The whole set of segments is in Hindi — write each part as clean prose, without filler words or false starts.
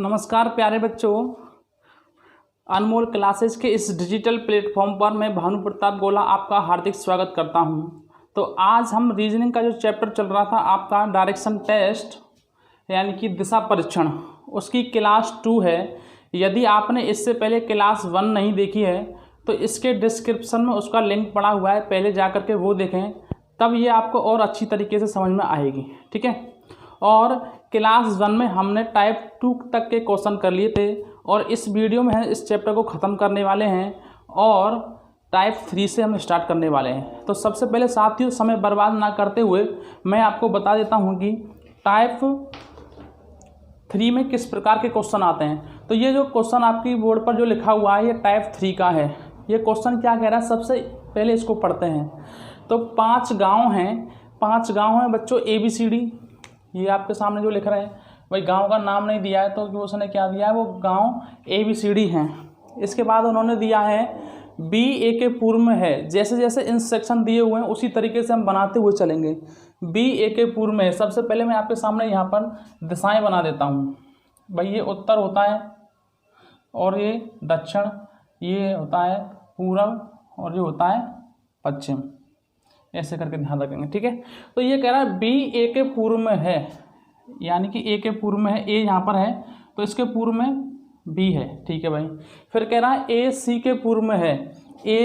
नमस्कार प्यारे बच्चों, अनमोल क्लासेस के इस डिजिटल प्लेटफॉर्म पर मैं भानु प्रताप गोला आपका हार्दिक स्वागत करता हूं। तो आज हम रीजनिंग का जो चैप्टर चल रहा था आपका डायरेक्शन टेस्ट यानी कि दिशा परीक्षण, उसकी क्लास 2 है। यदि आपने इससे पहले क्लास 1 नहीं देखी है तो इसके डिस्क्रिप्शन में उसका लिंक पड़ा हुआ है, पहले जा करके वो देखें, तब ये आपको और अच्छी तरीके से समझ में आएगी। ठीक है। और क्लास 1 में हमने टाइप 2 तक के क्वेश्चन कर लिए थे और इस वीडियो में इस चैप्टर को ख़त्म करने वाले हैं और टाइप 3 से हम स्टार्ट करने वाले हैं। तो सबसे पहले साथियों, समय बर्बाद ना करते हुए मैं आपको बता देता हूं कि टाइप 3 में किस प्रकार के क्वेश्चन आते हैं। तो ये जो क्वेश्चन आपकी बोर्ड पर जो लिखा हुआ है ये टाइप 3 का है। ये क्वेश्चन क्या कह रहा है, सबसे पहले इसको पढ़ते हैं। तो 5 गाँव हैं बच्चों, ABCD। ये आपके सामने जो लिख रहे हैं भाई, गांव का नाम नहीं दिया है तो उसने क्या दिया है, वो गांव ABCD हैं। इसके बाद उन्होंने दिया है B A के पूर्व में है। जैसे जैसे इंस्ट्रक्शन दिए हुए हैं उसी तरीके से हम बनाते हुए चलेंगे। B A के पूर्व में है। सबसे पहले मैं आपके सामने यहाँ पर दिशाएं बना देता हूँ। भाई ये उत्तर होता है और ये दक्षिण, ये होता है पूर्व और ये होता है पश्चिम। ऐसे करके ध्यान रखेंगे। ठीक है। तो ये कह रहा है B A के पूर्व में है, यानी कि A के पूर्व में है, A यहाँ पर है तो इसके पूर्व में B है। ठीक है भाई। फिर कह रहा है A C के पूर्व में है, A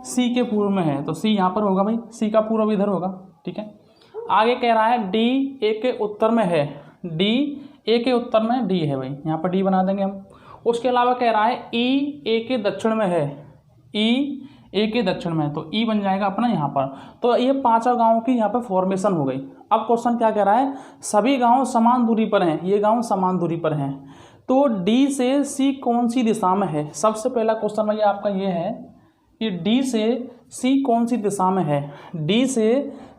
C के पूर्व में है तो C यहाँ पर होगा भाई, C का पूर्व इधर होगा। ठीक है। आगे कह रहा है D A के उत्तर में है, D A के उत्तर में D है भाई, यहाँ पर D बना देंगे हम। उसके अलावा कह रहा है E A के दक्षिण में है, E A के दक्षिण में, तो E बन जाएगा अपना यहाँ पर। तो ये 5 गांवों की यहाँ पर फॉर्मेशन हो गई। अब क्वेश्चन क्या कह रहा है, सभी गांव समान दूरी पर हैं, ये गांव समान दूरी पर हैं, तो D से C कौन सी दिशा में है। सबसे पहला क्वेश्चन भाई आपका ये है कि D से C कौन सी दिशा में है, D से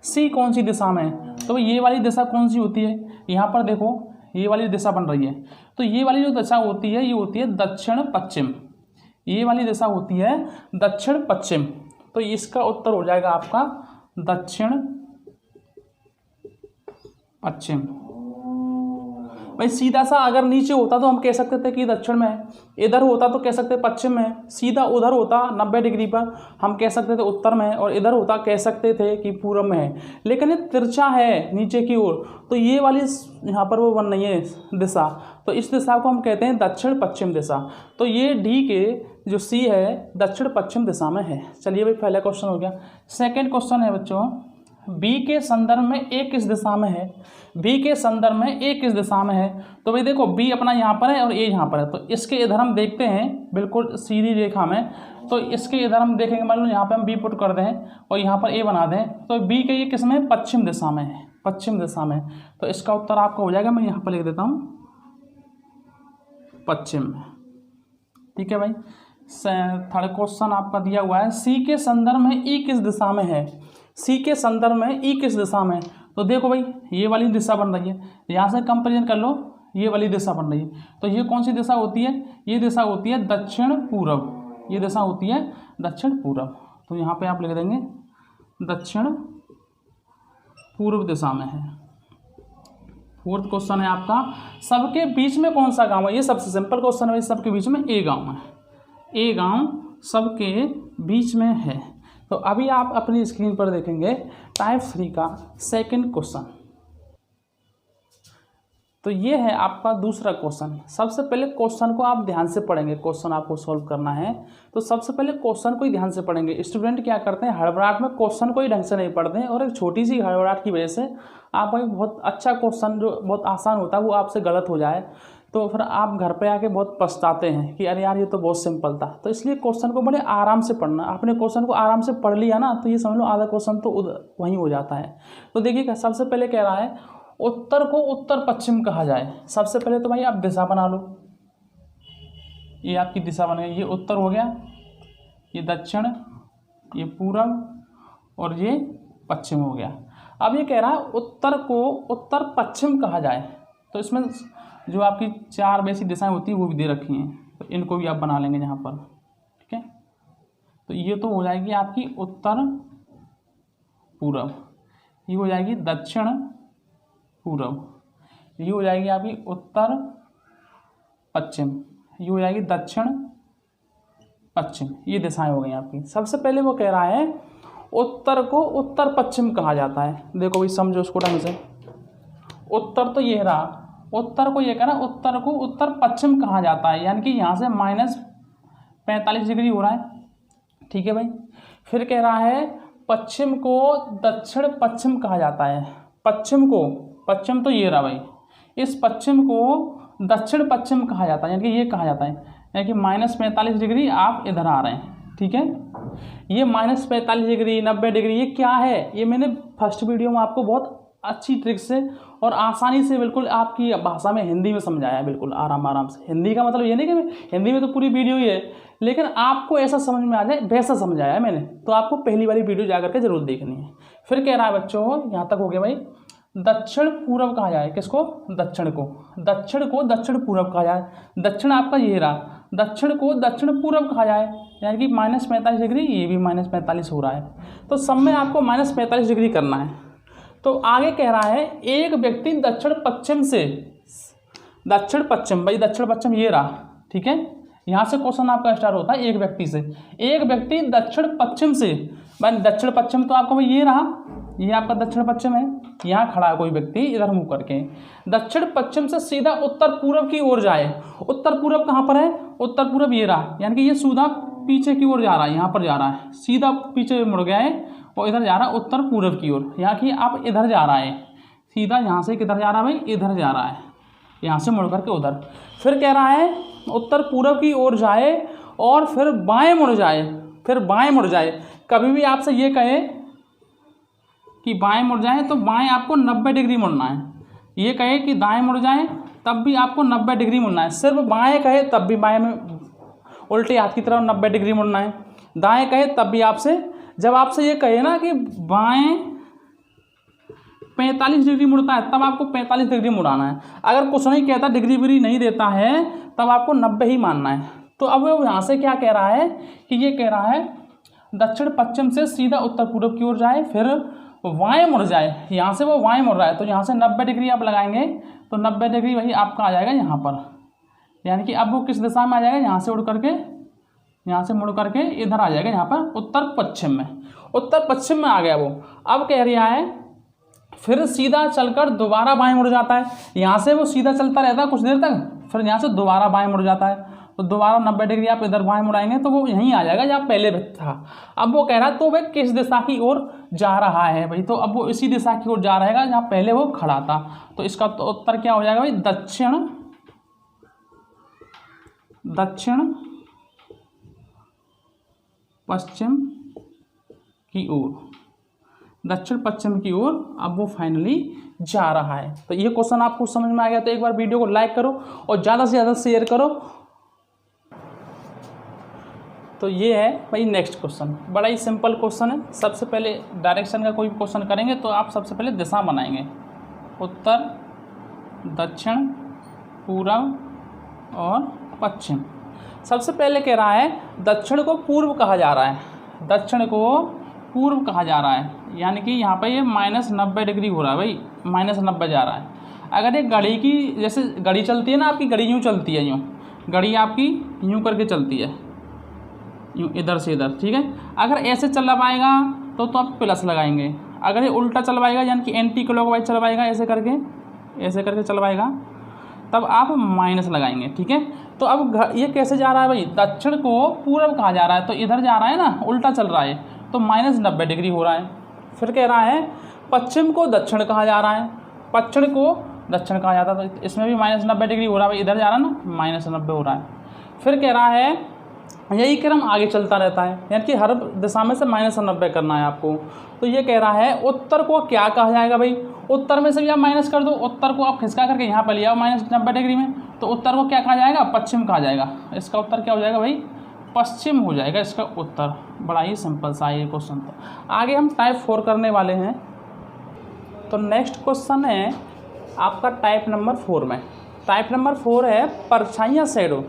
C कौन सी दिशा में है। तो ये वाली दिशा कौन सी होती है, यहाँ पर देखो ये वाली दिशा बन रही है, तो ये वाली जो दिशा होती है ये होती है दक्षिण पश्चिम। ये वाली दिशा होती है दक्षिण पश्चिम। तो इसका उत्तर हो जाएगा आपका दक्षिण पश्चिम। भाई सीधा सा अगर नीचे होता तो हम कह सकते थे कि दक्षिण में है, इधर होता तो कह सकते पश्चिम में है, सीधा उधर होता 90 डिग्री पर हम कह सकते थे उत्तर में है, और इधर होता कह सकते थे कि पूर्व में है। लेकिन ये तिरछा है नीचे की ओर, तो ये वाली यहाँ पर वो बन रही है दिशा, तो इस दिशा को हम कहते हैं दक्षिण पश्चिम दिशा। तो ये D के जो C है दक्षिण पश्चिम दिशा में है। चलिए भाई पहला क्वेश्चन हो गया। सेकेंड क्वेश्चन है बच्चों, B के संदर्भ में A किस दिशा में है, B के संदर्भ में A किस दिशा में है। तो भाई देखो B अपना यहाँ पर है और A यहाँ पर है, तो इसके इधर हम देखते हैं बिल्कुल सीधी रेखा में, तो इसके इधर हम देखेंगे, मान लो यहाँ पे हम B पुट कर दें और यहाँ पर A बना दें, तो B के ये किस में, पश्चिम दिशा में है, पश्चिम दिशा में। तो इसका उत्तर आपका हो जाएगा, मैं यहाँ पर लिख देता हूँ पश्चिम। ठीक है भाई। थर्ड क्वेश्चन आपका दिया हुआ है, C के संदर्भ में E किस दिशा में है, C के संदर्भ में E किस दिशा में। तो देखो भाई ये वाली दिशा बन रही है, यहाँ से कंपेरिजन कर लो, ये वाली दिशा बन रही है, तो ये कौन सी दिशा होती है, ये दिशा होती है दक्षिण पूर्व, ये दिशा होती है दक्षिण पूर्व। तो यहाँ पे आप लिख देंगे दक्षिण पूर्व दिशा में है। फोर्थ क्वेश्चन है आपका, सबके बीच में कौन सा गाँव है। ये सबसे सिंपल क्वेश्चन है, सबके बीच में A गाँव है, A गाँव सबके बीच में है। तो अभी आप अपनी स्क्रीन पर देखेंगे टाइप 3 का सेकंड क्वेश्चन। तो ये है आपका दूसरा क्वेश्चन। सबसे पहले क्वेश्चन को आप ध्यान से पढ़ेंगे, क्वेश्चन आपको सॉल्व करना है तो सबसे पहले क्वेश्चन को ही ध्यान से पढ़ेंगे। स्टूडेंट क्या करते हैं, हड़बड़ाहट में क्वेश्चन को ही ढंग से नहीं पढ़ते हैं, और एक छोटी सी हड़बड़ाहट की वजह से आप भाई बहुत अच्छा क्वेश्चन जो बहुत आसान होता है वो आपसे गलत हो जाए, तो फिर आप घर पे आके बहुत पछताते हैं कि अरे यार ये तो बहुत सिंपल था। तो इसलिए क्वेश्चन को बड़े आराम से पढ़ना। आपने क्वेश्चन को आराम से पढ़ लिया ना तो ये समझ लो आधा क्वेश्चन तो वहीं हो जाता है। तो देखिए सबसे पहले कह रहा है उत्तर को उत्तर पश्चिम कहा जाए। सबसे पहले तो भाई आप दिशा बना लो, ये आपकी दिशा बन गई, ये उत्तर हो गया, ये दक्षिण, ये पूर्व और ये पश्चिम हो गया। अब ये कह रहा है उत्तर को उत्तर पश्चिम कहा जाए, तो इसमें जो आपकी 4 वैसी दिशाएं होती हैं वो भी दे रखी हैं, तो इनको भी आप बना लेंगे यहाँ पर। ठीक है। तो ये तो हो जाएगी आपकी उत्तर पूर्व, ये हो जाएगी दक्षिण पूर्व, ये हो जाएगी आपकी उत्तर पश्चिम, ये हो जाएगी दक्षिण पश्चिम, ये दिशाएं हो गई आपकी। सबसे पहले वो कह रहा है उत्तर को उत्तर पश्चिम कहा जाता है। देखो भाई समझो उसको ढंग से। उत्तर तो ये रहा, उत्तर को ये कह रहा है उत्तर को उत्तर पश्चिम कहा जाता है, यानी कि यहाँ से -45 डिग्री हो रहा है। ठीक है भाई। फिर कह रहा है पश्चिम को दक्षिण पश्चिम कहा जाता है। पश्चिम को, पश्चिम तो ये रहा भाई, इस पश्चिम को दक्षिण पश्चिम कहा जाता है, यानी कि ये कहा जाता है, यानी कि -45 डिग्री आप इधर आ रहे हैं। ठीक है। ये -45 डिग्री 90 डिग्री ये क्या है, ये मैंने फर्स्ट वीडियो में आपको बहुत अच्छी ट्रिक से और आसानी से बिल्कुल आपकी भाषा में हिंदी में समझाया है, बिल्कुल आराम से। हिंदी का मतलब ये नहीं कि हिंदी में तो पूरी वीडियो ही है, लेकिन आपको ऐसा समझ में आ जाए वैसा समझाया है मैंने, तो आपको पहली वाली वीडियो जाकर के जरूर देखनी है। फिर कह रहा है बच्चों, यहाँ तक हो गया भाई, दक्षिण पूर्व कहा जाए, किसको, दक्षिण को, दक्षिण को दक्षिण पूर्व कहा जाए। दक्षिण आपका ये रहा, दक्षिण को दक्षिण पूर्व कहा जाए, यानी कि -45 डिग्री, ये भी -45 हो रहा है, तो सब में आपको -45 डिग्री करना है। तो आगे कह रहा है एक व्यक्ति दक्षिण पश्चिम से, दक्षिण पश्चिम भाई, दक्षिण पश्चिम ये रहा। ठीक है। यहाँ से क्वेश्चन आपका स्टार्ट होता है एक व्यक्ति से। एक व्यक्ति दक्षिण पश्चिम से, भाई दक्षिण पश्चिम तो आपका भाई ये रहा, ये आपका दक्षिण पश्चिम है, यहाँ खड़ा है कोई व्यक्ति इधर मुंह करके, दक्षिण पश्चिम से सीधा उत्तर पूर्व की ओर जाए। उत्तर पूर्व कहाँ पर है, उत्तर पूर्व ये रहा, यानी कि ये सीधा पीछे की ओर जा रहा है, यहाँ पर जा रहा है, सीधा पीछे मुड़ गया है और इधर जा रहा है उत्तर पूर्व की ओर, यहाँ की आप इधर जा रहा है, सीधा यहाँ से किधर जा रहा है भाई, इधर जा रहा है, यहाँ से मुड़ करके उधर। फिर कह रहा है उत्तर पूर्व की ओर जाए और फिर बाएं मुड़ जाए, फिर बाएं मुड़ जाए। कभी भी आपसे ये कहे कि बाएं मुड़ जाए तो बाएं आपको 90 डिग्री मुड़ना है। ये कहे कि दाएं मुड़ जाए तब भी आपको 90 डिग्री मुड़ना है। सिर्फ बाएं कहे तब भी बाएं में उल्टे हाथ की तरफ 90 डिग्री मुड़ना है। दाएं कहे तब भी आपसे, जब आपसे ये कहे ना कि बाएं 45 डिग्री मुड़ता है तब आपको 45 डिग्री मुड़ाना है। अगर कुछ नहीं कहता, डिग्री विग्री नहीं देता है, तब आपको 90 ही मानना है। तो अब वो यहाँ से क्या कह रहा है कि ये कह रहा है दक्षिण पश्चिम से सीधा उत्तर पूर्व की ओर जाए, फिर वाएं मुड़ जाए। यहाँ से वो वाएं मुड़ रहा है तो यहाँ से 90 डिग्री आप लगाएंगे तो 90 डिग्री वही आपका आ जाएगा यहाँ पर, यानी कि अब वो किस दिशा में आ जाएगा, यहाँ से उड़ करके, यहाँ से मुड़ करके इधर आ जाएगा, यहाँ पर उत्तर पश्चिम में, उत्तर पश्चिम में आ गया वो। अब कह रहा है फिर सीधा चलकर दोबारा बाएं मुड़ जाता है। यहाँ से वो सीधा चलता रहता है कुछ देर तक, फिर यहाँ से दोबारा बाएं मुड़ जाता है, तो दोबारा 90 डिग्री आप इधर बाएं मुड़ाएंगे तो वो यहीं आ जाएगा जहाँ पहले था। अब वो कह रहा है तो वह किस दिशा की ओर जा रहा है भाई, तो अब वो इसी दिशा की ओर जा रहेगा जहाँ पहले वो खड़ा था। तो इसका तो उत्तर क्या हो जाएगा भाई, दक्षिण पश्चिम की ओर, दक्षिण पश्चिम की ओर अब वो फाइनली जा रहा है। तो ये क्वेश्चन आपको समझ में आ गया तो एक बार वीडियो को लाइक करो और ज़्यादा से ज़्यादा शेयर करो। तो ये है भाई नेक्स्ट क्वेश्चन, बड़ा ही सिंपल क्वेश्चन है। सबसे पहले डायरेक्शन का कोई क्वेश्चन करेंगे तो आप सबसे पहले दिशा बनाएंगे, उत्तर, दक्षिण, पूर्व और पश्चिम। सबसे पहले कह रहा है दक्षिण को पूर्व कहा जा रहा है, दक्षिण को पूर्व कहा जा रहा है, यानी कि यहाँ पर ये -90 डिग्री हो रहा है भाई, -90 जा रहा है। अगर ये घड़ी की, जैसे घड़ी चलती है ना आपकी, घड़ी यूँ चलती है, यूँ घड़ी आपकी यूँ करके चलती है, यूँ इधर से इधर, ठीक है। अगर ऐसे चला पाएगा तो आप प्लस लगाएंगे, अगर ये उल्टा चलवाएगा यानी कि एंटी क्लॉकवाइज चलवाएगा, ऐसे करके चलवाएगा तब आप माइनस लगाएंगे, ठीक है। तो अब ये कैसे जा रहा है भाई, दक्षिण को पूर्व कहा जा रहा है तो इधर जा रहा है ना, उल्टा चल रहा है तो -90 डिग्री हो रहा है। फिर कह रहा है पश्चिम को दक्षिण कहा जा रहा है, पश्चिम को दक्षिण कहा जाता है तो इसमें भी -90 डिग्री हो रहा है, इधर जा रहा है ना, -90 हो रहा है। फिर कह रहा है यही क्रम आगे चलता रहता है, यानी कि हर दिशा में से -90 करना है आपको। तो ये कह रहा है उत्तर को क्या कहा जाएगा भाई, उत्तर में से भी आप माइनस कर दो, उत्तर को आप खिसका करके यहाँ पर ले आओ -90 डिग्री में, तो उत्तर को क्या कहा जाएगा, पश्चिम कहा जाएगा। इसका उत्तर क्या हो जाएगा भाई, पश्चिम हो जाएगा इसका उत्तर। बड़ा ही सिंपल सा ये क्वेश्चन था। आगे हम टाइप 4 करने वाले हैं। तो नेक्स्ट क्वेश्चन है आपका टाइप नंबर 4 में। टाइप नंबर 4 है परछाइयाँ, शैडो।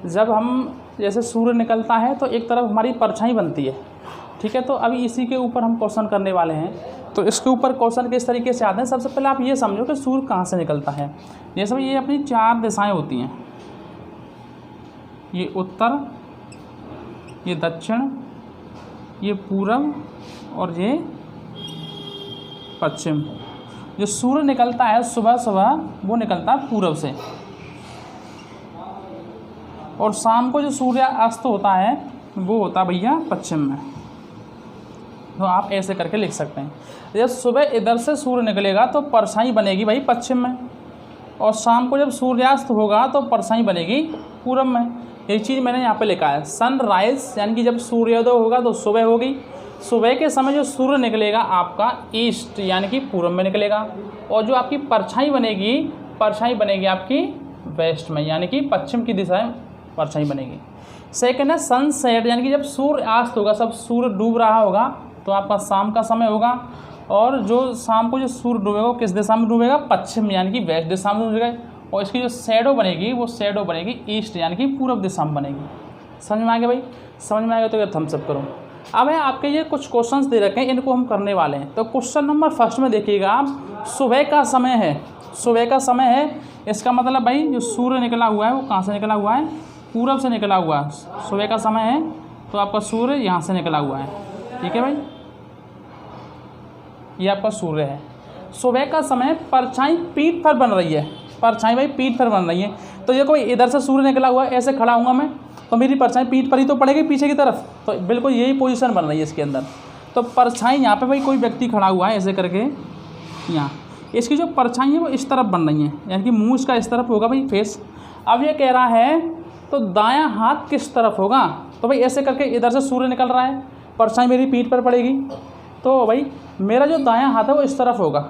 जब हम जैसे सूर्य निकलता है तो एक तरफ हमारी परछाई बनती है, ठीक है। तो अभी इसी के ऊपर हम क्वेश्चन करने वाले हैं। तो इसके ऊपर क्वेश्चन किस तरीके से आते हैं, सबसे पहले आप ये समझो कि सूर्य कहाँ से निकलता है। जैसे ये अपनी 4 दिशाएं होती हैं, ये उत्तर, ये दक्षिण, ये पूरब और ये पश्चिम। जो सूर्य निकलता है सुबह सुबह वो निकलता है पूरब से, और शाम को जो सूर्य अस्त होता है वो होता है भैया पश्चिम में। तो आप ऐसे करके लिख सकते हैं, जब सुबह इधर से सूर्य निकलेगा तो परछाई बनेगी भाई पश्चिम में, और शाम को जब सूर्यास्त होगा तो परछाई बनेगी पूरब में। ये चीज़ मैंने यहाँ पे लिखा है। सनराइज यानी कि जब सूर्योदय होगा तो सुबह होगी, सुबह के समय जो सूर्य निकलेगा आपका ईस्ट यानी कि पूरब में निकलेगा, और जो आपकी परछाई बनेगी आपकी वेस्ट में यानी कि पश्चिम की दिशा में परछाई बनेगी। सेकेंड है सनसेट यानी कि जब सूर्य अस्त होगा, सब सूर्य डूब रहा होगा तो आपका शाम का समय होगा, और जो शाम को जो सूर्य डूबेगा वो किस दिशा में डूबेगा, पश्चिम यानी कि वेस्ट दिशा में डूबेगा, और इसकी जो शैडो बनेगी वो शैडो बनेगी ईस्ट यानी कि पूरब दिशा में बनेगी। समझ में आ गया भाई? समझ में आ गया तो ये थम्स अप करो। अब है आपके ये कुछ क्वेश्चंस दे रखे हैं, इनको हम करने वाले हैं। तो क्वेश्चन नंबर फर्स्ट में देखिएगा आप, सुबह का समय है, सुबह का समय है, इसका मतलब भाई जो सूर्य निकला हुआ है वो कहाँ से निकला हुआ है, पूरब से निकला हुआ है। सुबह का समय है तो आपका सूर्य यहाँ से निकला हुआ है, ठीक है भाई, ये आपका सूर्य है। सुबह का समय परछाई पीठ पर बन रही है, परछाई भाई पीठ पर बन रही है। तो ये कोई इधर से सूर्य निकला हुआ है, ऐसे खड़ा हूँगा मैं तो मेरी परछाई पीठ पर ही तो पड़ेगी पीछे की तरफ, तो बिल्कुल यही पोजीशन बन रही है इसके अंदर। तो परछाई यहाँ पे भाई कोई व्यक्ति खड़ा हुआ है ऐसे करके, यहाँ इसकी जो परछाई है वो इस तरफ बन रही है, यानी कि मुँह इसका इस तरफ होगा भाई फेस। अब ये कह रहा है तो दायां हाथ किस तरफ होगा, तो भाई ऐसे करके इधर से सूर्य निकल रहा है, परछाई मेरी पीठ पर पड़ेगी, तो भाई मेरा जो दायां हाथ है वो इस तरफ होगा।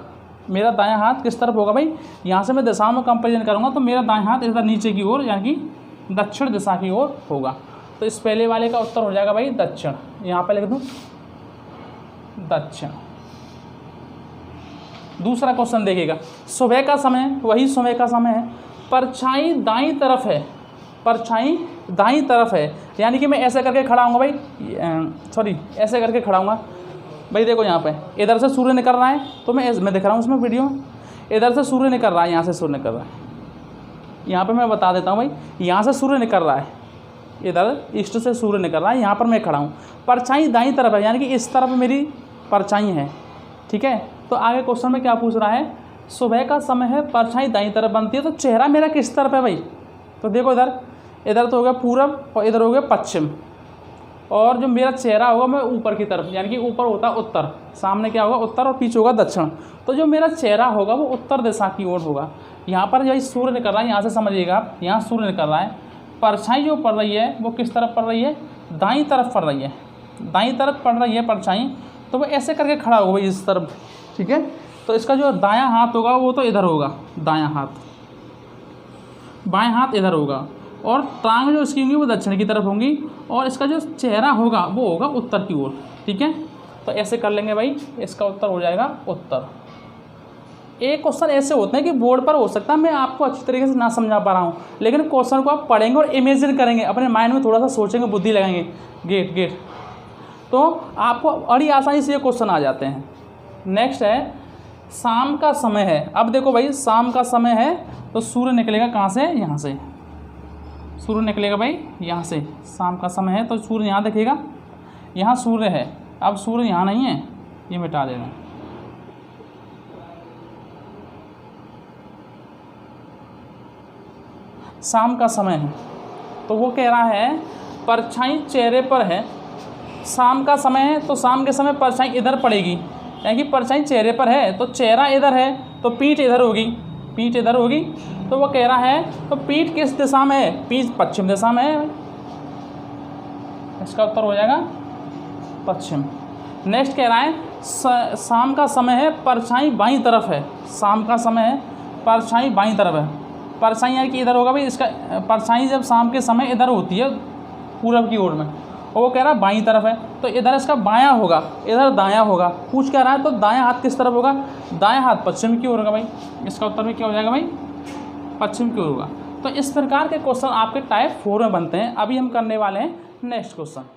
मेरा दायां हाथ किस तरफ होगा भाई, यहाँ से मैं दिशाओं में कंपेरिजन करूँगा तो मेरा दायां हाथ इधर नीचे की ओर यानी कि दक्षिण दिशा की ओर होगा। तो इस पहले वाले का उत्तर हो जाएगा भाई दक्षिण, यहाँ पे लिख दूँ दक्षिण। दूसरा क्वेश्चन देखिएगा, सुबह का समय, वही सुबह का समय है, परछाई दाईं तरफ है, परछाई दाईं तरफ है, यानी कि मैं ऐसे करके खड़ा हूँगा भाई, ऐसे करके खड़ा हूँगा भाई। देखो यहाँ पे इधर से सूर्य निकल रहा है, तो मैं दिख रहा हूँ उसमें वीडियो में, इधर से सूर्य निकल रहा है, यहाँ से सूर्य निकल रहा है। यहाँ पे मैं बता देता हूँ भाई, यहाँ से सूर्य निकल रहा है, इधर ईस्ट से सूर्य निकल रहा है, यहाँ पर मैं खड़ा हूँ, परछाई दाईं तरफ है, यानी कि इस तरफ मेरी परछाई है, ठीक है। तो आगे क्वेश्चन में क्या पूछ रहा है, सुबह का समय है, परछाई दाईं तरफ बनती है, तो चेहरा मेरा किस तरफ है भाई, तो देखो इधर तो हो गया पूरब और इधर हो गया पश्चिम, और जो मेरा चेहरा होगा मैं ऊपर की तरफ, यानी कि ऊपर होता है उत्तर, सामने क्या होगा उत्तर और पीछे होगा दक्षिण। तो जो मेरा चेहरा होगा वो उत्तर दिशा की ओर होगा। यहाँ पर जो सूर्य निकल रहा है, यहाँ से समझिएगा आप, यहाँ सूर्य निकल रहा है, परछाई जो पड़ रही है वो किस तरफ पड़ रही है, दाईं तरफ पड़ रही है, दाईं तरफ पड़ रही है परछाई, तो वो ऐसे करके खड़ा होगा भाई इस तरफ, ठीक है। तो इसका जो दायां हाथ होगा वो तो इधर होगा, दायां हाथ, बाएं हाथ इधर होगा, और टांग जो इसकी होंगी वो दक्षिण की तरफ होंगी, और इसका जो चेहरा होगा वो होगा उत्तर की ओर, ठीक है। तो ऐसे कर लेंगे भाई, इसका उत्तर हो जाएगा उत्तर। एक क्वेश्चन ऐसे होते हैं कि बोर्ड पर हो सकता है मैं आपको अच्छी तरीके से ना समझा पा रहा हूँ, लेकिन क्वेश्चन को आप पढ़ेंगे और इमेजिन करेंगे, अपने माइंड में थोड़ा सा सोचेंगे, बुद्धि लगाएंगे, गेट तो आपको बड़ी आसानी से ये क्वेश्चन आ जाते हैं। नेक्स्ट है शाम का समय है। अब देखो भाई शाम का समय है तो सूर्य निकलेगा कहाँ से, यहाँ से सूर्य निकलेगा भाई, यहाँ से। शाम का समय है तो सूर्य यहाँ दिखेगा, यहाँ सूर्य है। अब सूर्य यहाँ नहीं है, ये मिटा देना। शाम का समय है तो वो कह रहा है परछाई चेहरे पर है। शाम का समय है तो शाम के समय परछाई इधर पड़ेगी, यानी कि परछाई चेहरे पर है तो चेहरा इधर है तो पीठ इधर होगी, पीठ इधर होगी। तो वो कह रहा है तो पीठ किस दिशा में है, पीठ पश्चिम दिशा में है, इसका उत्तर हो जाएगा पश्चिम। नेक्स्ट कह रहा है शाम का समय है परछाई बाईं तरफ है। शाम का समय है परछाई बाईं तरफ है, परछाई यानी कि इधर होगा भाई। इसका परछाई जब शाम के समय इधर होती है पूरब की ओर में, और वो कह रहा है बाईं तरफ है तो इधर इसका बायां होगा, इधर दायां होगा। पूछ कह रहा है तो दायां हाथ किस तरफ होगा, दायां हाथ पश्चिम की ओर होगा भाई। इसका उत्तर भी क्या हो जाएगा भाई, पश्चिम की ओर होगा। तो इस प्रकार के क्वेश्चन आपके टाइप 4 में बनते हैं। अभी हम करने वाले हैं नेक्स्ट क्वेश्चन।